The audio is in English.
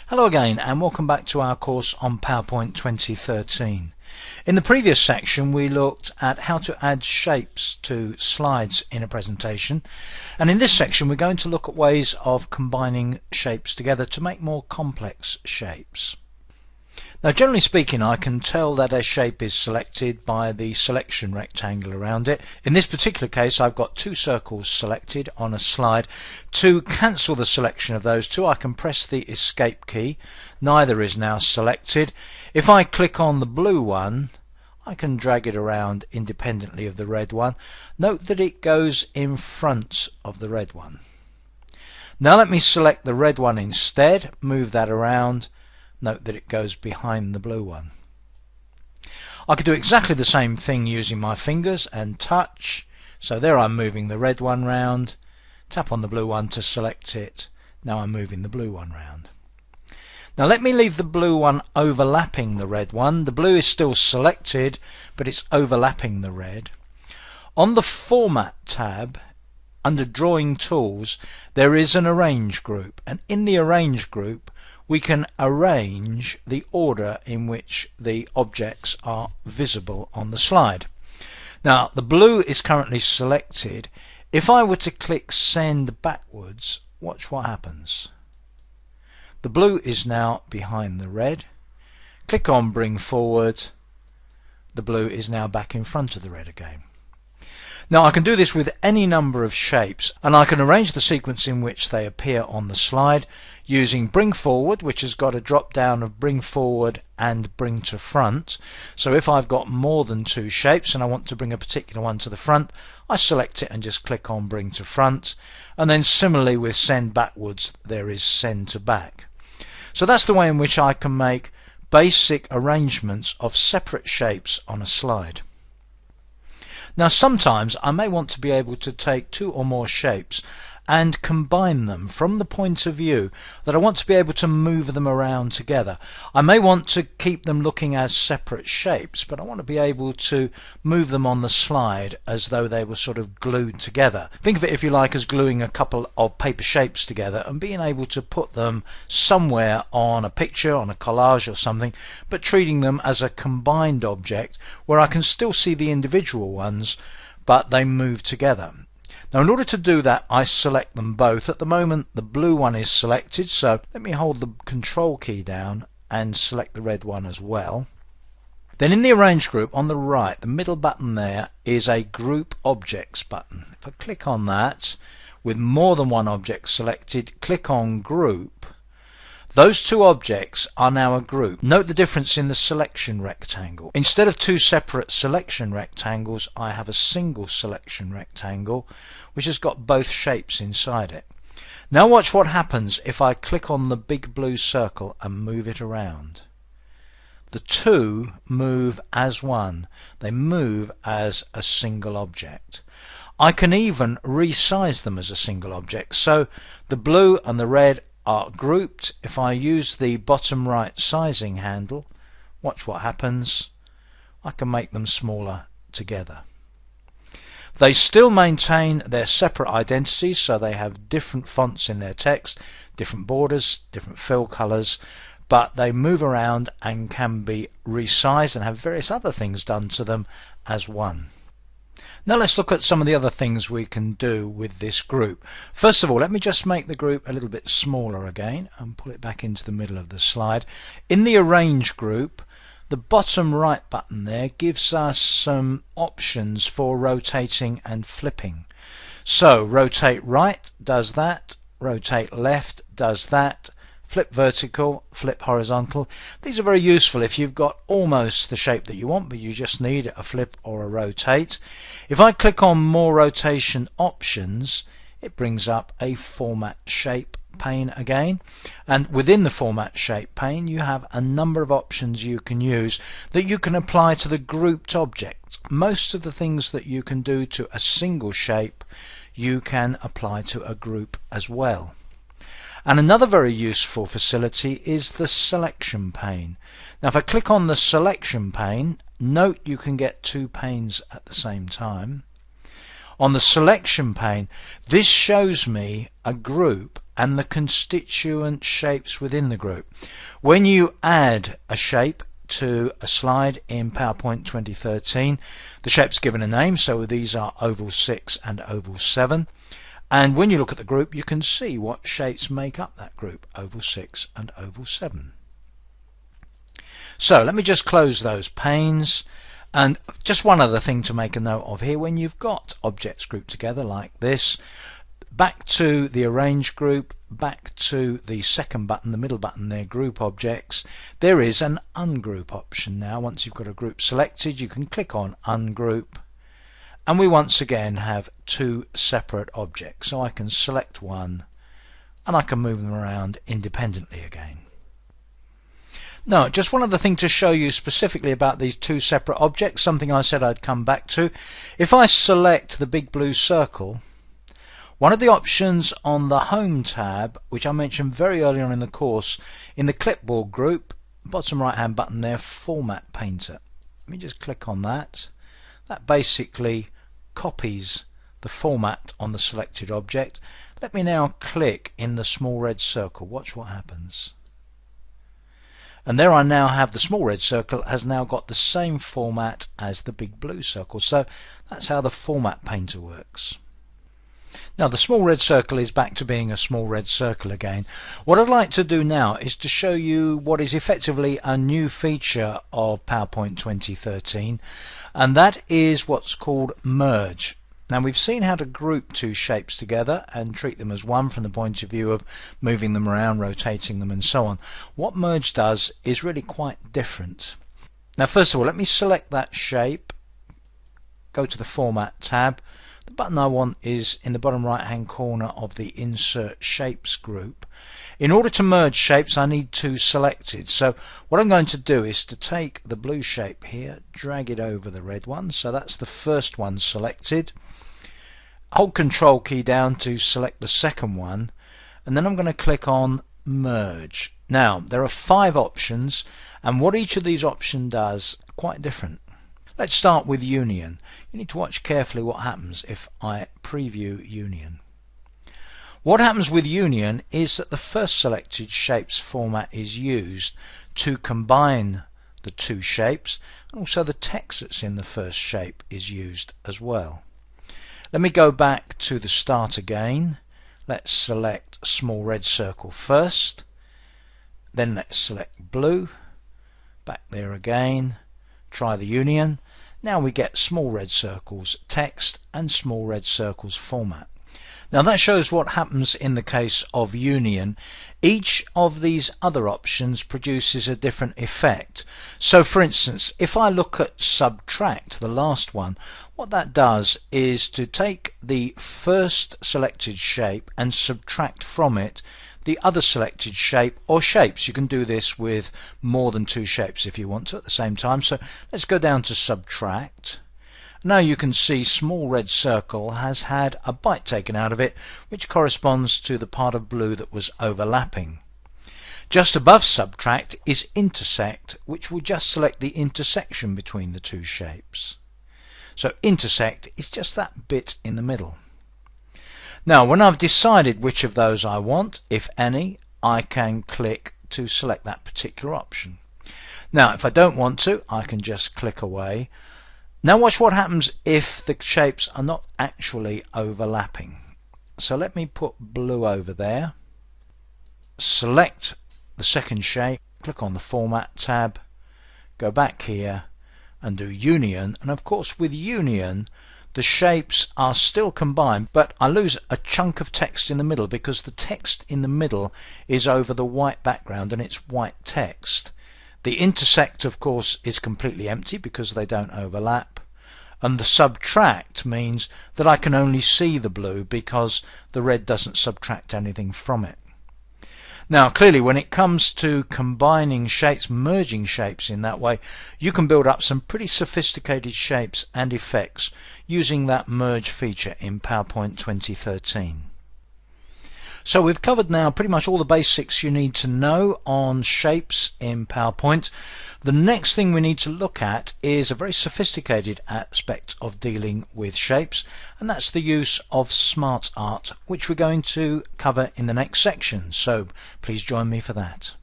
Hello again and welcome back to our course on PowerPoint 2013. In the previous section we looked at how to add shapes to slides in a presentation, and in this section we're going to look at ways of combining shapes together to make more complex shapes. Now, generally speaking, I can tell that a shape is selected by the selection rectangle around it. In this particular case I've got two circles selected on a slide. To cancel the selection of those two I can press the escape key. Neither is now selected. If I click on the blue one I can drag it around independently of the red one. Note that it goes in front of the red one. Now let me select the red one instead, move that around. Note that it goes behind the blue one. I could do exactly the same thing using my fingers and touch. So there I'm moving the red one round. Tap on the blue one to select it. Now I'm moving the blue one round. Now let me leave the blue one overlapping the red one. The blue is still selected, but it's overlapping the red. On the Format tab, under Drawing Tools, there is an Arrange group, and in the Arrange group we can arrange the order in which the objects are visible on the slide. Now the blue is currently selected. If I were to click Send Backwards, watch what happens. The blue is now behind the red. Click on Bring Forward. The blue is now back in front of the red again. Now I can do this with any number of shapes, and I can arrange the sequence in which they appear on the slide using Bring Forward, which has got a drop down of Bring Forward and Bring to Front. So if I've got more than two shapes and I want to bring a particular one to the front, I select it and just click on Bring to Front. And then similarly with Send Backwards, there is Send to Back. So that's the way in which I can make basic arrangements of separate shapes on a slide. Now sometimes I may want to be able to take two or more shapes and combine them from the point of view that I want to be able to move them around together. I may want to keep them looking as separate shapes, but I want to be able to move them on the slide as though they were sort of glued together. Think of it, if you like, as gluing a couple of paper shapes together and being able to put them somewhere on a picture, on a collage or something, but treating them as a combined object where I can still see the individual ones but they move together. Now in order to do that I select them both. At the moment the blue one is selected, so let me hold the Control key down and select the red one as well. Then in the Arrange group on the right, the middle button there is a Group Objects button. If I click on that with more than one object selected, click on Group, those two objects are now a group. Note the difference in the selection rectangle. Instead of two separate selection rectangles, I have a single selection rectangle which has got both shapes inside it. Now watch what happens if I click on the big blue circle and move it around. The two move as one. They move as a single object. I can even resize them as a single object. So the blue and the red are grouped. If I use the bottom right sizing handle, watch what happens. I can make them smaller together. They still maintain their separate identities, so they have different fonts in their text, different borders, different fill colors, but they move around and can be resized and have various other things done to them as one. Now let's look at some of the other things we can do with this group. First of all, let me just make the group a little bit smaller again and pull it back into the middle of the slide. In the Arrange group, the bottom right button there gives us some options for rotating and flipping. So rotate right does that, rotate left does that, flip vertical, flip horizontal. These are very useful if you've got almost the shape that you want but you just need a flip or a rotate. If I click on More Rotation Options, it brings up a Format Shape pane again, and within the Format Shape pane you have a number of options you can use that you can apply to the grouped objects. Most of the things that you can do to a single shape you can apply to a group as well. And another very useful facility is the Selection pane. Now if I click on the Selection pane, note you can get two panes at the same time. On the selection pane, this shows me a group and the constituent shapes within the group. When you add a shape to a slide in PowerPoint 2013, the shape's given a name, so these are Oval 6 and Oval 7. And when you look at the group, you can see what shapes make up that group, Oval 6 and Oval 7. So let me just close those panes. And just one other thing to make a note of here: when you've got objects grouped together like this, back to the Arrange group, back to the second button, the middle button there, Group Objects, there is an Ungroup option now. Once you've got a group selected, you can click on Ungroup, and we once again have two separate objects. So I can select one and I can move them around independently again. Now, just one other thing to show you specifically about these two separate objects, something I said I'd come back to. If I select the big blue circle, one of the options on the Home tab, which I mentioned very early on in the course, in the Clipboard group, bottom right hand button there, Format Painter. Let me just click on that. That basically copies the format on the selected object. Let me now click in the small red circle. Watch what happens. And there I now have the small red circle has now got the same format as the big blue circle. So that's how the Format Painter works. Now the small red circle is back to being a small red circle again. What I'd like to do now is to show you what is effectively a new feature of PowerPoint 2013, and that is what's called Merge. Now we've seen how to group two shapes together and treat them as one from the point of view of moving them around, rotating them and so on. What Merge does is really quite different. Now first of all, let me select that shape, go to the Format tab. The button I want is in the bottom right hand corner of the Insert Shapes group. In order to merge shapes, I need two selected. So what I'm going to do is to take the blue shape here, drag it over the red one, so that's the first one selected. Hold Control key down to select the second one, and then I'm going to click on Merge. Now there are 5 options, and what each of these options does are quite different. Let's start with Union. You need to watch carefully what happens if I preview Union. What happens with Union is that the first selected shapes format is used to combine the two shapes, and also the text that's in the first shape is used as well. Let me go back to the start again. Let's select small red circle first, then let's select blue, back there again, try the Union. Now we get small red circles text and small red circles format. Now that shows what happens in the case of Union. Each of these other options produces a different effect. So for instance, if I look at Subtract, the last one, what that does is to take the first selected shape and subtract from it the other selected shape or shapes. You can do this with more than 2 shapes if you want to at the same time. So let's go down to Subtract. Now you can see small red circle has had a byte taken out of it, which corresponds to the part of blue that was overlapping. Just above Subtract is Intersect, which will just select the intersection between the 2 shapes. So Intersect is just that bit in the middle. Now when I've decided which of those I want, if any, I can click to select that particular option. Now if I don't want to, I can just click away. Now watch what happens if the shapes are not actually overlapping. So let me put blue over there, select the second shape, click on the Format tab, go back here and do Union, and of course with Union the shapes are still combined, but I lose a chunk of text in the middle because the text in the middle is over the white background and it's white text. The Intersect of course is completely empty because they don't overlap, and the Subtract means that I can only see the blue because the red doesn't subtract anything from it. Now clearly when it comes to combining shapes, merging shapes in that way, you can build up some pretty sophisticated shapes and effects using that merge feature in PowerPoint 2013. So we've covered now pretty much all the basics you need to know on shapes in PowerPoint. The next thing we need to look at is a very sophisticated aspect of dealing with shapes, and that's the use of SmartArt, which we're going to cover in the next section. So please join me for that.